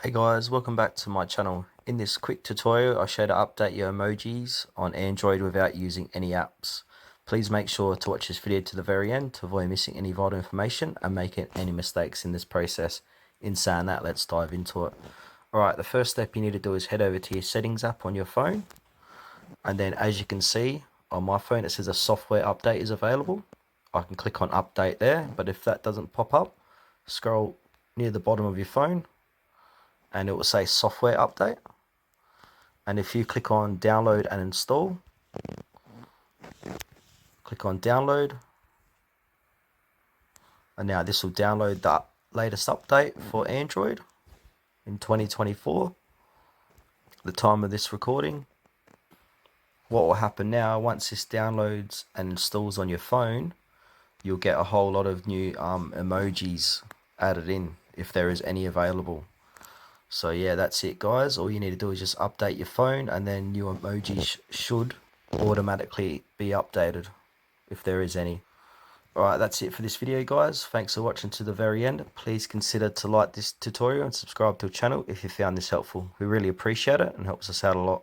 Hey guys, welcome back to my channel. In this quick tutorial, I'll show you how to update your emojis on Android without using any apps. Please make sure to watch this video to the very end to avoid missing any vital information and making any mistakes in this process. In saying that, let's dive into it. Alright, the first step you need to do is head over to your settings app on your phone. And then as you can see, on my phone it says a software update is available. I can click on update there, but if that doesn't pop up, scroll near the bottom of your phone and it will say software update, and if you click on download and install, click on download, and now this will download the latest update for Android in 2024, the time of this recording. What will happen now, once this downloads and installs on your phone, you'll get a whole lot of new emojis added in, if there is any available. So yeah, that's it guys. All you need to do is just update your phone and then new emojis should automatically be updated if there is any. Alright, that's it for this video guys. Thanks for watching to the very end. Please consider to like this tutorial and subscribe to the channel if you found this helpful. We really appreciate it and helps us out a lot.